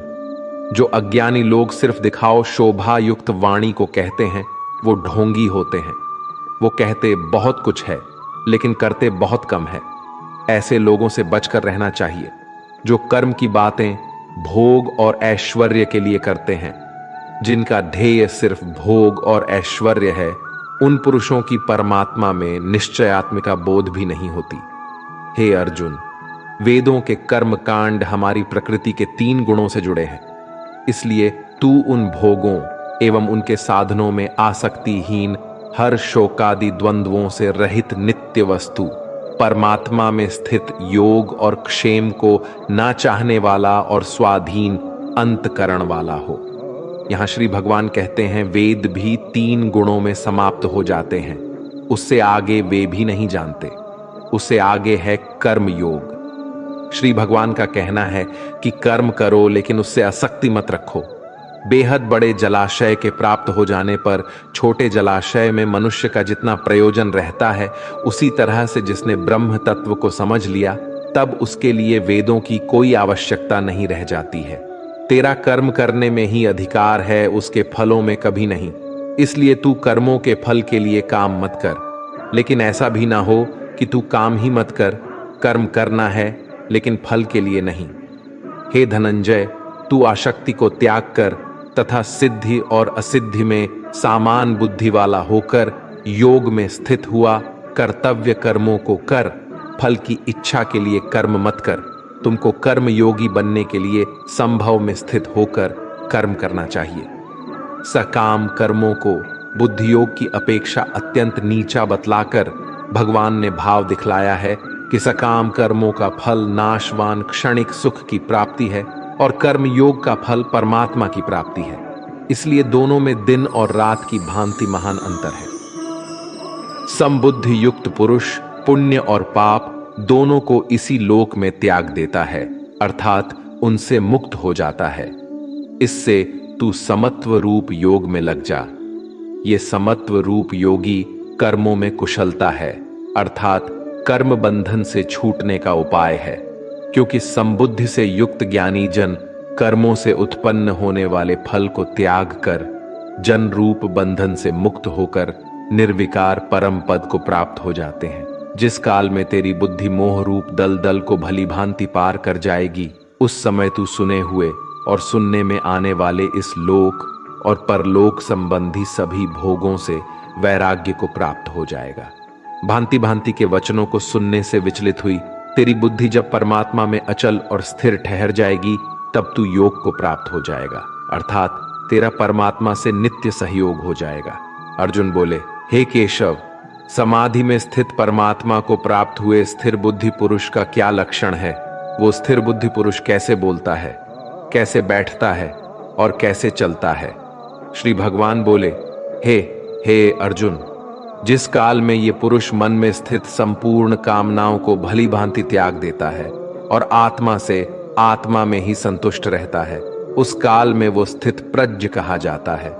जो अज्ञानी लोग सिर्फ दिखाओ शोभा युक्त वाणी को कहते हैं, वो ढोंगी होते हैं। वो कहते बहुत कुछ है लेकिन करते बहुत कम है। ऐसे लोगों से बचकर रहना चाहिए जो कर्म की बातें भोग और ऐश्वर्य के लिए करते हैं। जिनका ध्येय सिर्फ भोग और ऐश्वर्य है, उन पुरुषों की परमात्मा में निश्चयात्मिका बोध भी नहीं होती। हे अर्जुन, वेदों के कर्म कांड हमारी प्रकृति के 3 गुणों से जुड़े हैं, इसलिए तू उन भोगों एवं उनके साधनों में आसक्तिहीन, हर शोकादि द्वंद्वों से रहित नित्य वस्तु परमात्मा में स्थित योग और क्षेम को ना चाहने वाला और स्वाधीन अंतकरण वाला हो। यहां श्री भगवान कहते हैं वेद भी 3 गुणों में समाप्त हो जाते हैं, उससे आगे वे भी नहीं जानते। उससे आगे है कर्म योग। श्री भगवान का कहना है कि कर्म करो लेकिन उससे आसक्ति मत रखो। बेहद बड़े जलाशय के प्राप्त हो जाने पर छोटे जलाशय में मनुष्य का जितना प्रयोजन रहता है, उसी तरह से जिसने ब्रह्म तत्व को समझ लिया, तब उसके लिए वेदों की कोई आवश्यकता नहीं रह जाती है। तेरा कर्म करने में ही अधिकार है, उसके फलों में कभी नहीं। इसलिए तू कर्मों के फल के लिए काम मत कर, लेकिन ऐसा भी ना हो कि तू काम ही मत कर, कर्म करना है लेकिन फल के लिए नहीं। हे धनंजय, तू आसक्ति को त्याग कर तथा सिद्धि और असिद्धि में सामान बुद्धि वाला होकर योग में स्थित हुआ। कर्तव्य कर्मों को कर, फल की इच्छा के लिए कर्म मत कर। तुमको कर्म योगी बनने के लिए संभव में स्थित होकर कर्म करना चाहिए। सकाम कर्मों को बुद्धि योग की अपेक्षा अत्यंत नीचा बतलाकर भगवान ने भाव दिखलाया है कि सकाम कर्मों का फल नाशवान क्षणिक सुख की प्राप्ति है और कर्म योग का फल परमात्मा की प्राप्ति है। इसलिए दोनों में दिन और रात की भांति महान अंतर है। समबुद्धि युक्त पुरुष पुण्य और पाप दोनों को इसी लोक में त्याग देता है, अर्थात उनसे मुक्त हो जाता है। इससे तू समत्व रूप योग में लग जा। ये समत्व रूप योगी कर्मों में कुशलता है, अर्थात कर्म बंधन से छूटने का उपाय है। क्योंकि समबुद्धि से युक्त ज्ञानी जन कर्मों से उत्पन्न होने वाले फल को त्याग कर जन रूप बंधन से मुक्त होकर निर्विकार परम पद को प्राप्त हो जाते हैं। जिस काल में तेरी बुद्धि मोह रूप दलदल को भली भांति पार कर जाएगी, उस समय तू सुने हुए और सुनने में आने वाले इस लोक और परलोक संबंधी सभी भोगों से वैराग्य को प्राप्त हो जाएगा। भांति भांति के वचनों को सुनने से विचलित हुई तेरी बुद्धि जब परमात्मा में अचल और स्थिर ठहर जाएगी, तब तू योग को प्राप्त हो जाएगा, अर्थात तेरा परमात्मा से नित्य सहयोग हो जाएगा। अर्जुन बोले, हे केशव, समाधि में स्थित परमात्मा को प्राप्त हुए स्थिर बुद्धि पुरुष का क्या लक्षण है? वो स्थिर बुद्धि पुरुष कैसे बोलता है, कैसे बैठता है और कैसे चलता है? श्री भगवान बोले, हे अर्जुन, जिस काल में ये पुरुष मन में स्थित संपूर्ण कामनाओं को भली भांति त्याग देता है और आत्मा से आत्मा में ही संतुष्ट रहता है, उस काल में वो स्थित प्रज्ञ कहा जाता है।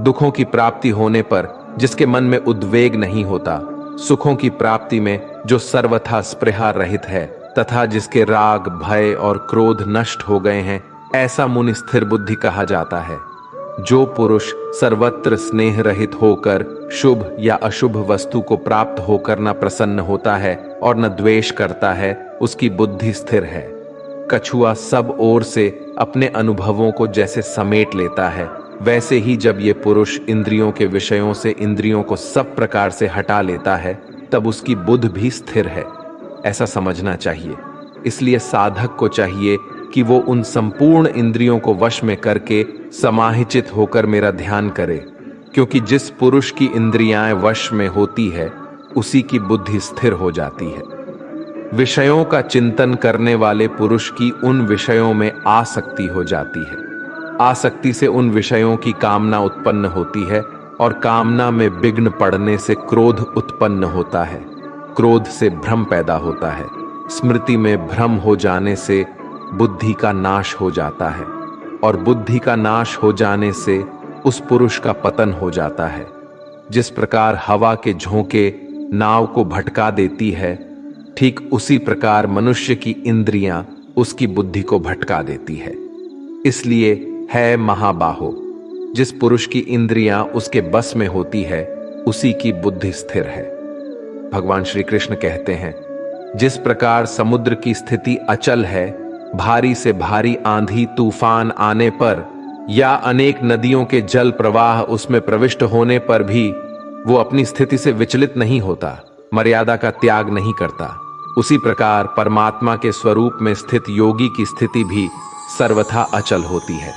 दुखों की प्राप्ति होने पर जिसके मन में उद्वेग नहीं होता, सुखों की प्राप्ति में जो सर्वथा स्पृहा रहित है तथा जिसके राग भय और क्रोध नष्ट हो गए हैं, ऐसा मुनि स्थिर बुद्धि कहा जाता है। जो पुरुष सर्वत्र स्नेह रहित होकर शुभ या अशुभ वस्तु को प्राप्त होकर न प्रसन्न होता है और न द्वेष करता है, उसकी बुद्धि स्थिर है। कछुआ सब ओर से अपने अनुभवों को जैसे समेट लेता है, वैसे ही जब ये पुरुष इंद्रियों के विषयों से इंद्रियों को सब प्रकार से हटा लेता है, तब उसकी बुद्धि भी स्थिर है, ऐसा समझना चाहिए। इसलिए साधक को चाहिए कि वो उन संपूर्ण इंद्रियों को वश में करके समाहिचित होकर मेरा ध्यान करे, क्योंकि जिस पुरुष की इंद्रियां वश में होती है, उसी की बुद्धि स्थिर हो जाती है। विषयों का चिंतन करने वाले पुरुष की उन विषयों में आसक्ति हो जाती है। आसक्ति से उन विषयों की कामना उत्पन्न होती है और कामना में विघ्न पड़ने से क्रोध उत्पन्न होता है। क्रोध से भ्रम पैदा होता है। स्मृति में भ्रम हो जाने से बुद्धि का नाश हो जाता है और बुद्धि का नाश हो जाने से उस पुरुष का पतन हो जाता है। जिस प्रकार हवा के झोंके नाव को भटका देती है, ठीक उसी प्रकार मनुष्य की इंद्रियां उसकी बुद्धि को भटका देती है। इसलिए है महाबाहो, जिस पुरुष की इंद्रियां उसके बस में होती है, उसी की बुद्धि स्थिर है। भगवान श्री कृष्ण कहते हैं, जिस प्रकार समुद्र की स्थिति अचल है, भारी से भारी आंधी तूफान आने पर या अनेक नदियों के जल प्रवाह उसमें प्रविष्ट होने पर भी वो अपनी स्थिति से विचलित नहीं होता, मर्यादा का त्याग नहीं करता, उसी प्रकार परमात्मा के स्वरूप में स्थित योगी की स्थिति भी सर्वथा अचल होती है।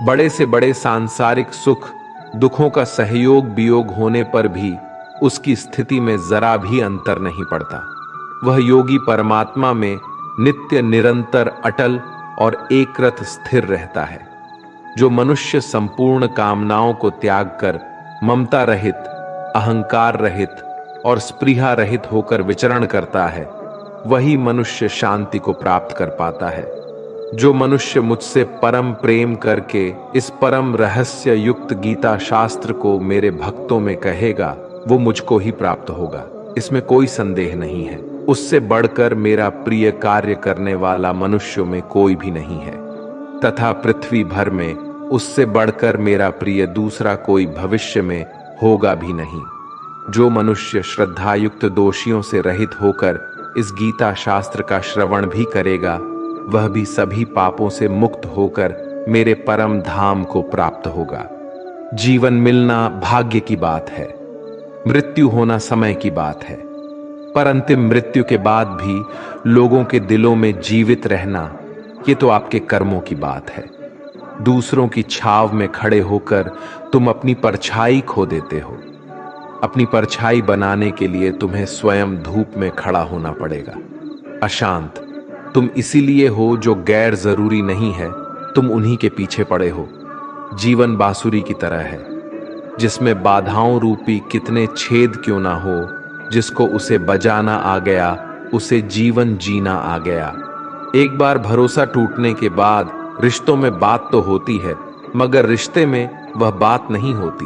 बड़े से बड़े सांसारिक सुख दुखों का सहयोग वियोग होने पर भी उसकी स्थिति में जरा भी अंतर नहीं पड़ता। वह योगी परमात्मा में नित्य निरंतर अटल और एकरत स्थिर रहता है। जो मनुष्य संपूर्ण कामनाओं को त्याग कर ममता रहित, अहंकार रहित और स्पृहा रहित होकर विचरण करता है, वही मनुष्य शांति को प्राप्त कर पाता है। जो मनुष्य मुझसे परम प्रेम करके इस परम रहस्य युक्त गीता शास्त्र को मेरे भक्तों में कहेगा, वो मुझको ही प्राप्त होगा, इसमें कोई संदेह नहीं है। उससे बढ़कर मेरा प्रिय कार्य करने वाला मनुष्यों में कोई भी नहीं है, तथा पृथ्वी भर में उससे बढ़कर मेरा प्रिय दूसरा कोई भविष्य में होगा भी नहीं। जो मनुष्य श्रद्धायुक्त दोषियों से रहित होकर इस गीता शास्त्र का श्रवण भी करेगा, वह भी सभी पापों से मुक्त होकर मेरे परम धाम को प्राप्त होगा। जीवन मिलना भाग्य की बात है, मृत्यु होना समय की बात है, पर अंतिम मृत्यु के बाद भी लोगों के दिलों में जीवित रहना, ये तो आपके कर्मों की बात है। दूसरों की छाव में खड़े होकर तुम अपनी परछाई खो देते हो। अपनी परछाई बनाने के लिए तुम्हें स्वयं धूप में खड़ा होना पड़ेगा। अशांत तुम इसीलिए हो जो गैर जरूरी नहीं है, तुम उन्हीं के पीछे पड़े हो। जीवन बांसुरी की तरह है, जिसमें बाधाओं रूपी कितने छेद क्यों ना हो, जिसको उसे बजाना आ गया उसे जीवन जीना आ गया। एक बार भरोसा टूटने के बाद रिश्तों में बात तो होती है, मगर रिश्ते में वह बात नहीं होती।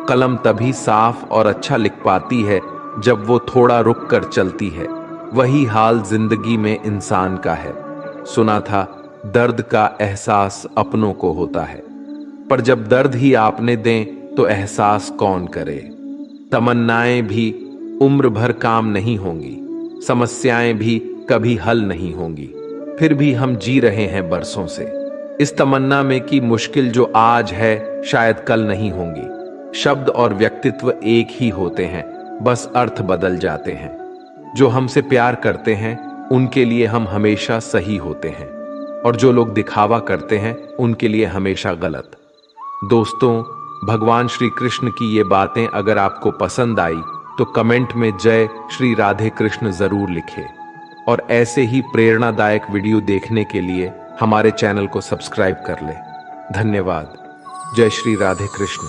कलम तभी साफ और अच्छा लिख पाती है जब वो थोड़ा रुक कर चलती है। वही हाल जिंदगी में इंसान का है। सुना था दर्द का एहसास अपनों को होता है, पर जब दर्द ही आपने दें तो एहसास कौन करे। तमन्नाएं भी उम्र भर काम नहीं होंगी, समस्याएं भी कभी हल नहीं होंगी, फिर भी हम जी रहे हैं बरसों से इस तमन्ना में कि मुश्किल जो आज है शायद कल नहीं होंगी। शब्द और व्यक्तित्व एक ही होते हैं, बस अर्थ बदल जाते हैं। जो हमसे प्यार करते हैं उनके लिए हम हमेशा सही होते हैं, और जो लोग दिखावा करते हैं उनके लिए हमेशा गलत। दोस्तों, भगवान श्री कृष्ण की ये बातें अगर आपको पसंद आई तो कमेंट में जय श्री राधे कृष्ण जरूर लिखें, और ऐसे ही प्रेरणादायक वीडियो देखने के लिए हमारे चैनल को सब्सक्राइब कर लें। धन्यवाद। जय श्री राधे कृष्ण।